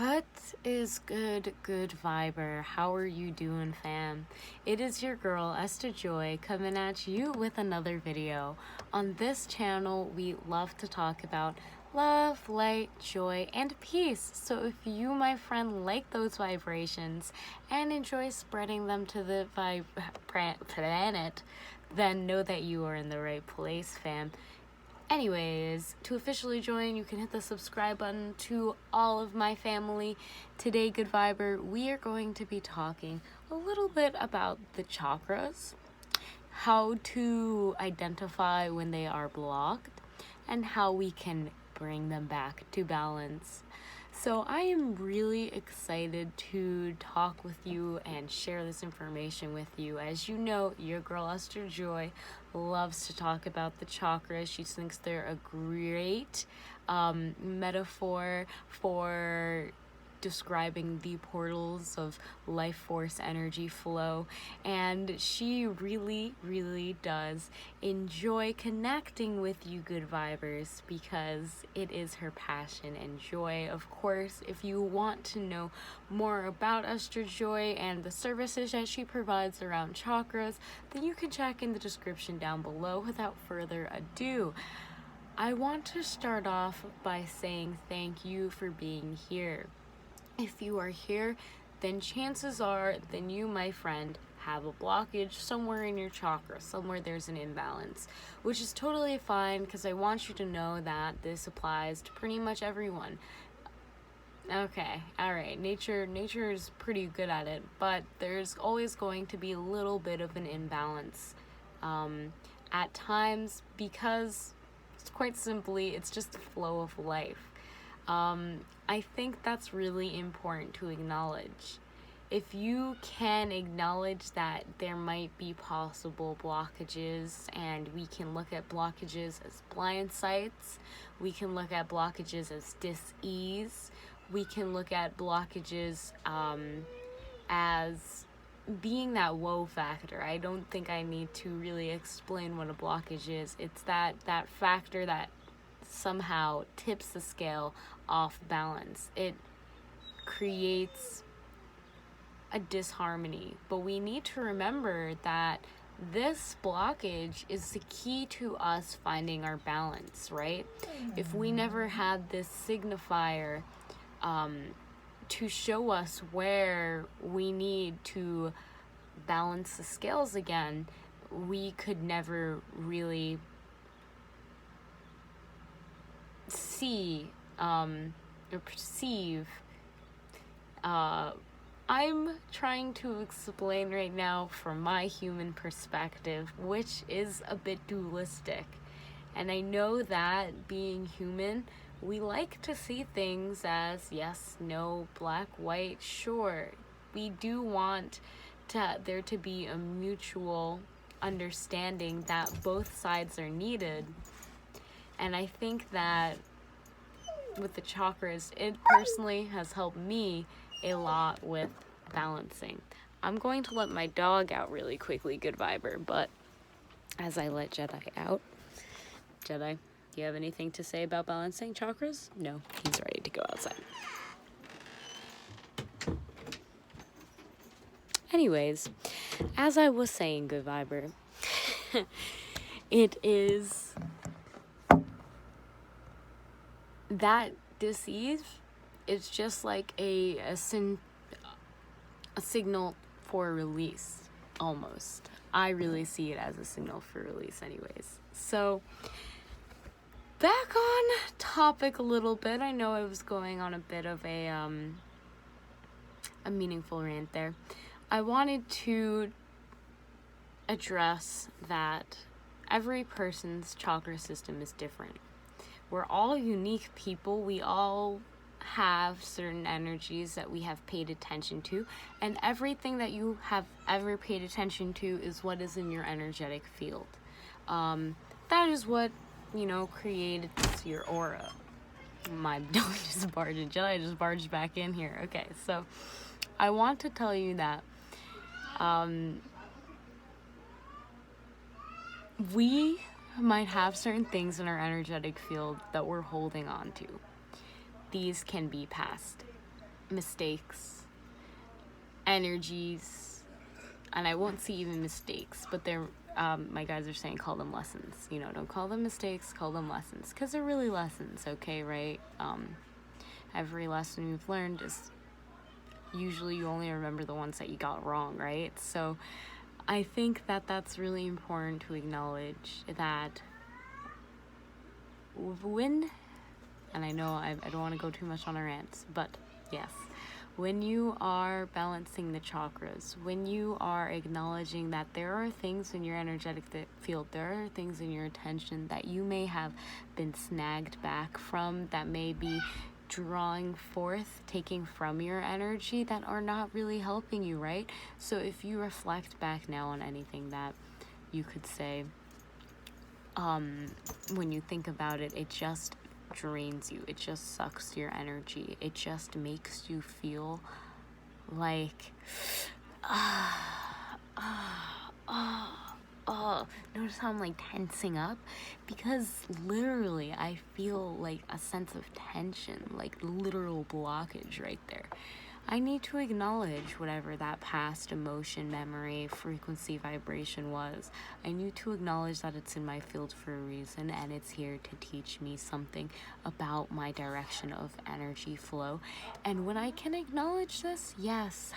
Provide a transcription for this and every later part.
What is good viber? How are you doing, fam? It is your girl Esther Joy coming at you with another video. On this channel, we love to talk about love, light, joy, and peace. So if you, my friend, like those vibrations and enjoy spreading them to the planet, then know that you are in the right place, fam. Anyways, to officially join, you can hit the subscribe button. To all of my family, today, Good Viber, we are going to be talking a little bit about the chakras, how to identify when they are blocked, and how we can bring them back to balance. So I am really excited to talk with you and share this information with you. As you know, your girl Esther Joy loves to talk about the chakras. She thinks they're a great metaphor for describing the portals of life force energy flow, and she really does enjoy connecting with you good vibers because it is her passion and joy. Of course, if you want to know more about Esther Joy and the services that she provides around chakras, then you can check in the description down below. Without further ado, I want to start off by saying thank you for being here. If you are here, then chances are then you, my friend, have a blockage somewhere in your chakra, somewhere there's an imbalance, which is totally fine because I want you to know that this applies to pretty much everyone. Okay, alright, nature is pretty good at it, but there's always going to be a little bit of an imbalance at times, because quite simply it's just the flow of life. I think that's really important to acknowledge. If you can acknowledge that there might be possible blockages, and we can look at blockages as blind sites, we can look at blockages as dis-ease, we can look at blockages as being that woe factor. I don't think I need to really explain what a blockage is. It's that factor that somehow tips the scale off balance. It creates a disharmony, but we need to remember that this blockage is the key to us finding our balance, right? If we never had this signifier to show us where we need to balance the scales again, we could never really see or perceive. I'm trying to explain right now from my human perspective, which is a bit dualistic. And I know that being human, we like to see things as yes, no, black, white, sure. We do want there to be a mutual understanding that both sides are needed. And I think that with the chakras, it personally has helped me a lot with balancing. I'm going to let my dog out really quickly, good viber, but as I let Jedi out, Jedi, do you have anything to say about balancing chakras? No, he's ready to go outside. Anyways, as I was saying, good viber, it is that disease. It's just like a signal for release, almost. I really see it as a signal for release anyways. So back on topic a little bit. I know I was going on a bit of a meaningful rant there. I wanted to address that every person's chakra system is different. We're all unique people. We all have certain energies that we have paid attention to, and everything that you have ever paid attention to is what is in your energetic field. That is what, created your aura. My dog just barged. Jedi just barged back in here. Okay, so I want to tell you that we might have certain things in our energetic field that we're holding on to. These can be past mistakes, energies, and I won't see even mistakes, but they're, my guys are saying call them lessons. You know, don't call them mistakes, call them lessons, because they're really lessons, okay, right? Every lesson you've learned is usually you only remember the ones that you got wrong, right? So I think that that's really important to acknowledge that when, and I know I don't want to go too much on a rant, but yes, when you are balancing the chakras, when you are acknowledging that there are things in your energetic field, there are things in your attention that you may have been snagged back from, that may be drawing forth, taking from your energy, that are not really helping you, right? So if you reflect back now on anything that you could say, when you think about it, it just drains you, it just sucks your energy, it just makes you feel like notice how I'm like tensing up, because literally I feel like a sense of tension, like literal blockage right there. I need to acknowledge whatever that past emotion, memory, frequency, vibration was. I need to acknowledge that it's in my field for a reason, and it's here to teach me something about my direction of energy flow. And when I can acknowledge this, yes,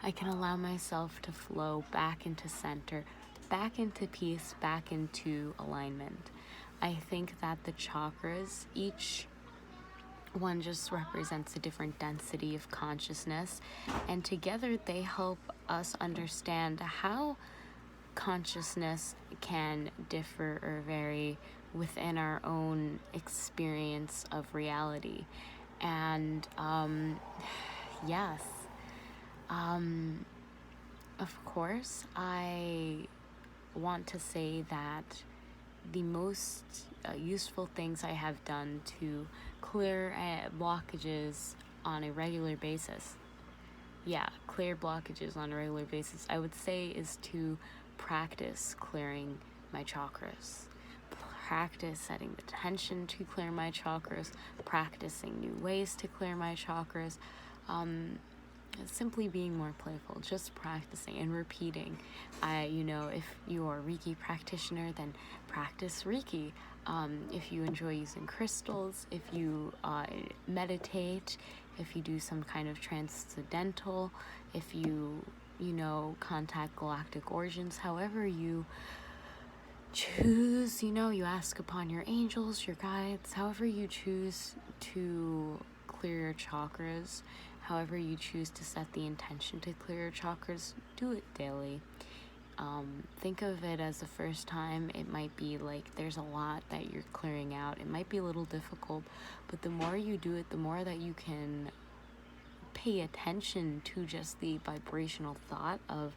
I can allow myself to flow back into center, back into peace, back into alignment. I think that the chakras, each one just represents a different density of consciousness, and together they help us understand how consciousness can differ or vary within our own experience of reality. And yes, of course, I want to say that the most useful things I have done to clear blockages on a regular basis, clear blockages on a regular basis, I would say, is to practice clearing my chakras, practice setting the intention to clear my chakras, practicing new ways to clear my chakras, simply being more playful, just practicing and repeating. If you're a Reiki practitioner, then practice Reiki. If you enjoy using crystals, if you meditate, if you do some kind of transcendental, if you contact galactic origins, however you choose, you ask upon your angels, your guides, however you choose to clear your chakras, however you choose to set the intention to clear your chakras, do it daily. Think of it as the first time. It might be like there's a lot that you're clearing out. It might be a little difficult, but the more you do it, the more that you can pay attention to just the vibrational thought of,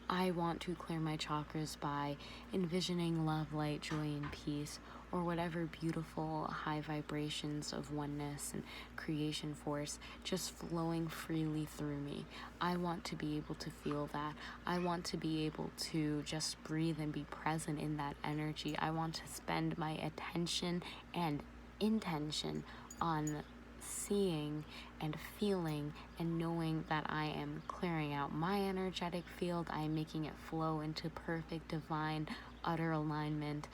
I want to clear my chakras by envisioning love, light, joy, and peace, or whatever beautiful high vibrations of oneness and creation force just flowing freely through me. I want to be able to feel that. I want to be able to just breathe and be present in that energy. I want to spend my attention and intention on seeing and feeling and knowing that I am clearing out my energetic field. I am making it flow into perfect, divine, utter alignment.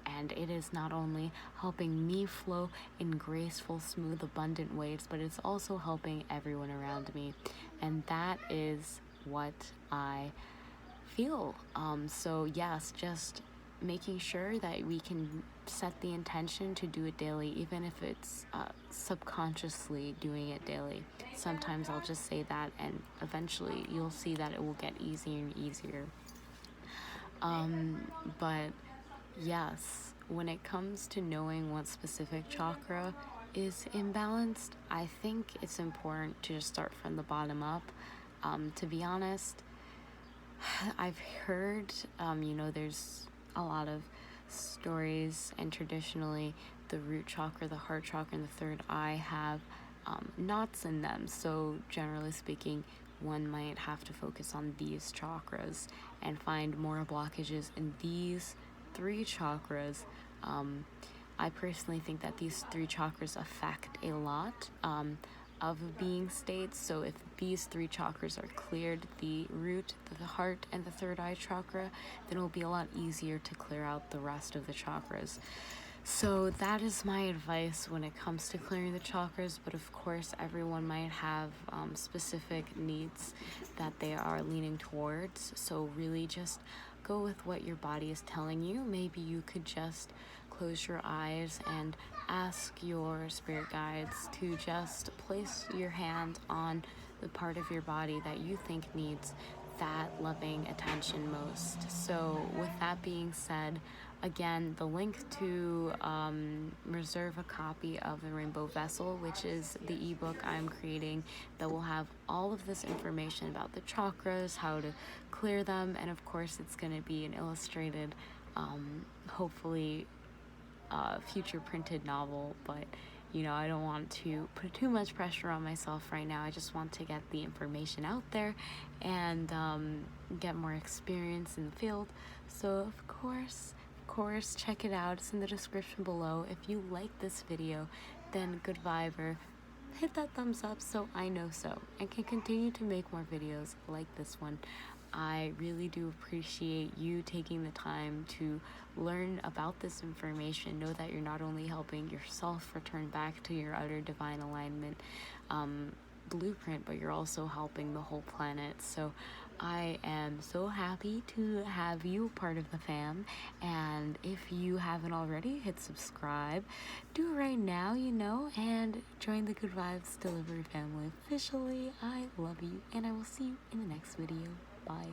And it is not only helping me flow in graceful, smooth, abundant ways, but it's also helping everyone around me. And that is what I feel. So yes, just making sure that we can set the intention to do it daily, even if it's subconsciously doing it daily. Sometimes I'll just say that, and eventually you'll see that it will get easier and easier. But yes, when it comes to knowing what specific chakra is imbalanced, I think it's important to just start from the bottom up. To be honest, I've heard, there's a lot of stories, and traditionally the root chakra, the heart chakra, and the third eye have knots in them. So generally speaking, one might have to focus on these chakras and find more blockages in these three chakras. I personally think that these three chakras affect a lot of a being state. So if these 3 chakras are cleared, the root, the heart, and the third eye chakra, then it will be a lot easier to clear out the rest of the chakras. So that is my advice when it comes to clearing the chakras, but of course everyone might have specific needs that they are leaning towards. So really just go with what your body is telling you. Maybe you could just close your eyes and ask your spirit guides to just place your hand on the part of your body that you think needs that loving attention most. So with that being said, again, the link to reserve a copy of the Rainbow Vessel, which is the ebook I'm creating that will have all of this information about the chakras, how to clear them, and of course it's going to be an illustrated, hopefully future printed novel, but you know, I don't want to put too much pressure on myself right now. I just want to get the information out there and get more experience in the field. So of course, check it out. It's in the description below. If you like this video, then good viber, hit that thumbs up so I know so and can continue to make more videos like this one. I really do appreciate you taking the time to learn about this information. Know that you're not only helping yourself return back to your utter divine alignment blueprint, but you're also helping the whole planet. So I am so happy to have you part of the fam, and if you haven't already, hit subscribe. Do it right now, you know, and join the Good Vibes Delivery family officially. I love you, and I will see you in the next video. Bye.